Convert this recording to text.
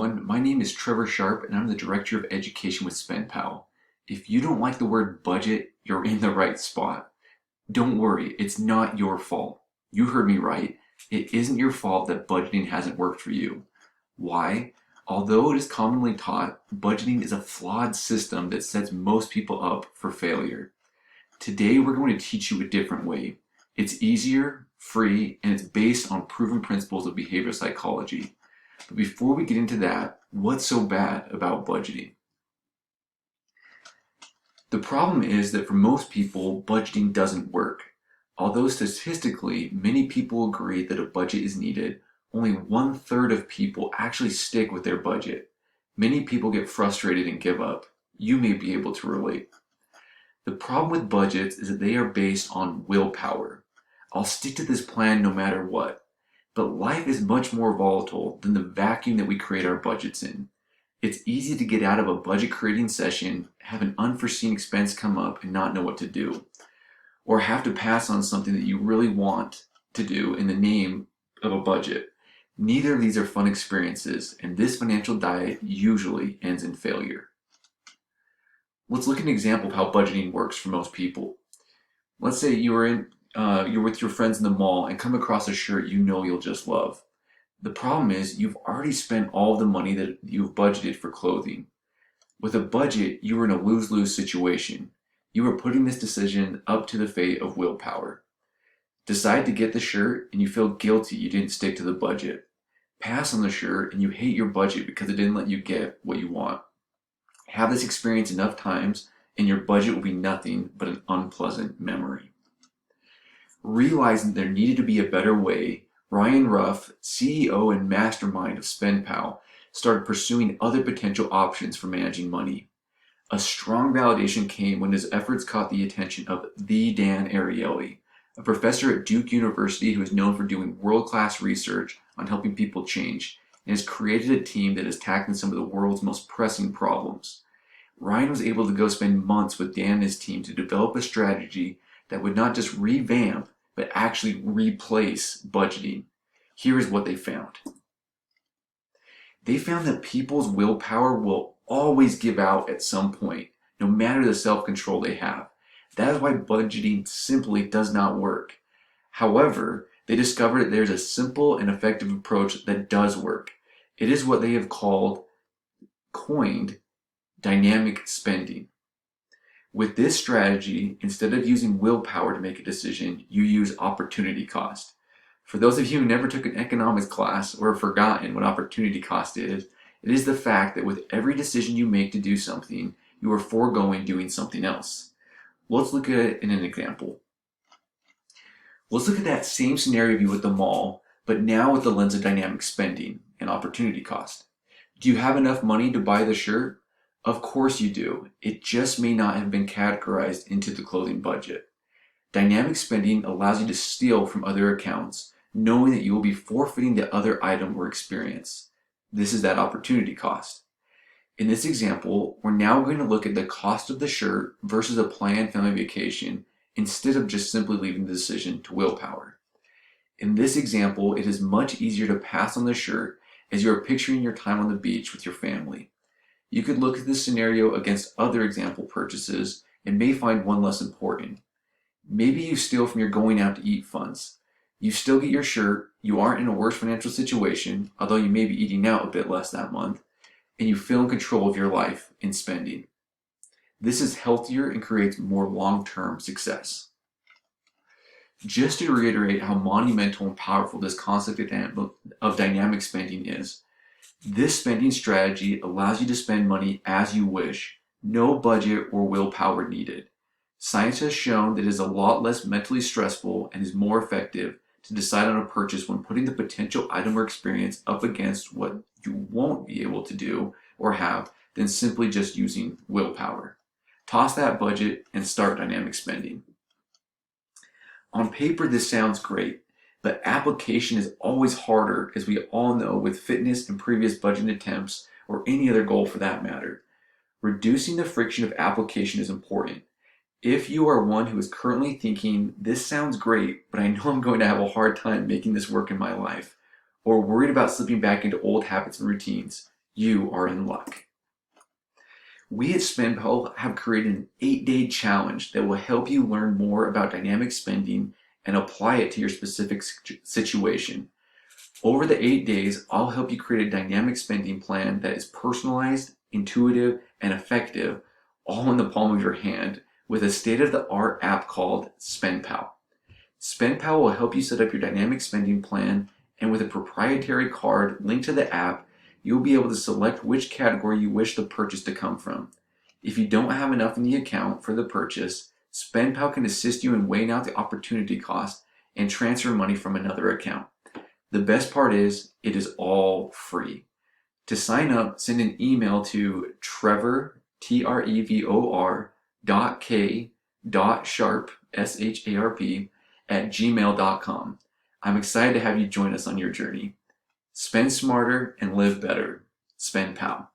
My name is Trevor Sharp and I'm the Director of Education with SpendPal. If you don't like the word budget, you're in the right spot. Don't worry, it's not your fault. You heard me right. It isn't your fault that budgeting hasn't worked for you. Why? Although it is commonly taught, budgeting is a flawed system that sets most people up for failure. Today we're going to teach you a different way. It's easier, free, and it's based on proven principles of behavioral psychology. But before we get into that, what's so bad about budgeting? The problem is that for most people, budgeting doesn't work. Although statistically, many people agree that a budget is needed, only 1/3 of people actually stick with their budget. Many people get frustrated and give up. You may be able to relate. The problem with budgets is that they are based on willpower. I'll stick to this plan no matter what. But life is much more volatile than the vacuum that we create our budgets in. It's easy to get out of a budget creating session, have an unforeseen expense come up and not know what to do, or have to pass on something that you really want to do in the name of a budget. Neither of these are fun experiences, and this financial diet usually ends in failure. Let's look at an example of how budgeting works for most people. Let's say you're with your friends in the mall and come across a shirt you know you'll just love. The problem is you've already spent all of the money that you've budgeted for clothing. With a budget, you are in a lose-lose situation. You are putting this decision up to the fate of willpower. Decide to get the shirt and you feel guilty you didn't stick to the budget. Pass on the shirt and you hate your budget because it didn't let you get what you want. Have this experience enough times and your budget will be nothing but an unpleasant memory. Realizing there needed to be a better way, Ryan Ruff, CEO and mastermind of SpendPal, started pursuing other potential options for managing money. A strong validation came when his efforts caught the attention of the Dan Ariely, a professor at Duke University who is known for doing world-class research on helping people change, and has created a team that is tackling some of the world's most pressing problems. Ryan was able to go spend months with Dan and his team to develop a strategy that would not just revamp, but actually replace budgeting. Here is what they found. They found that people's willpower will always give out at some point, no matter the self-control they have. That is why budgeting simply does not work. However, they discovered that there's a simple and effective approach that does work. It is what they have coined dynamic spending. With this strategy, instead of using willpower to make a decision, you use opportunity cost. For those of you who never took an economics class or have forgotten what opportunity cost is, it is the fact that with every decision you make to do something, you are foregoing doing something else. Let's look at it in an example. Let's look at that same scenario view at the mall, but now with the lens of dynamic spending and opportunity cost. Do you have enough money to buy the shirt? Of course you do. It just may not have been categorized into the clothing budget. Dynamic spending allows you to steal from other accounts, knowing that you will be forfeiting the other item or experience. This is that opportunity cost. In this example, we're now going to look at the cost of the shirt versus a planned family vacation instead of just simply leaving the decision to willpower. In this example, it is much easier to pass on the shirt as you are picturing your time on the beach with your family. You could look at this scenario against other example purchases and may find one less important. Maybe you steal from your going out to eat funds. You still get your shirt, you aren't in a worse financial situation, although you may be eating out a bit less that month, and you feel in control of your life in spending. This is healthier and creates more long-term success. Just to reiterate how monumental and powerful this concept of dynamic spending is, this spending strategy allows you to spend money as you wish, no budget or willpower needed. Science has shown that it is a lot less mentally stressful and is more effective to decide on a purchase when putting the potential item or experience up against what you won't be able to do or have than simply just using willpower. Toss that budget and start dynamic spending. On paper, this sounds great, but application is always harder, as we all know with fitness and previous budget attempts, or any other goal for that matter. Reducing the friction of application is important. If you are one who is currently thinking, this sounds great, but I know I'm going to have a hard time making this work in my life, or worried about slipping back into old habits and routines, you are in luck. We at SpendPal have created an 8-day challenge that will help you learn more about dynamic spending and apply it to your specific situation. Over the 8 days, I'll help you create a dynamic spending plan that is personalized, intuitive, and effective, all in the palm of your hand, with a state-of-the-art app called SpendPal. SpendPal will help you set up your dynamic spending plan, and with a proprietary card linked to the app, you'll be able to select which category you wish the purchase to come from. If you don't have enough in the account for the purchase, SpendPal can assist you in weighing out the opportunity cost and transfer money from another account. The best part is, it is all free. To sign up, send an email to Trevor, Trevor, .k.sharp, SHARP, @gmail.com. I'm excited to have you join us on your journey. Spend smarter and live better. SpendPal.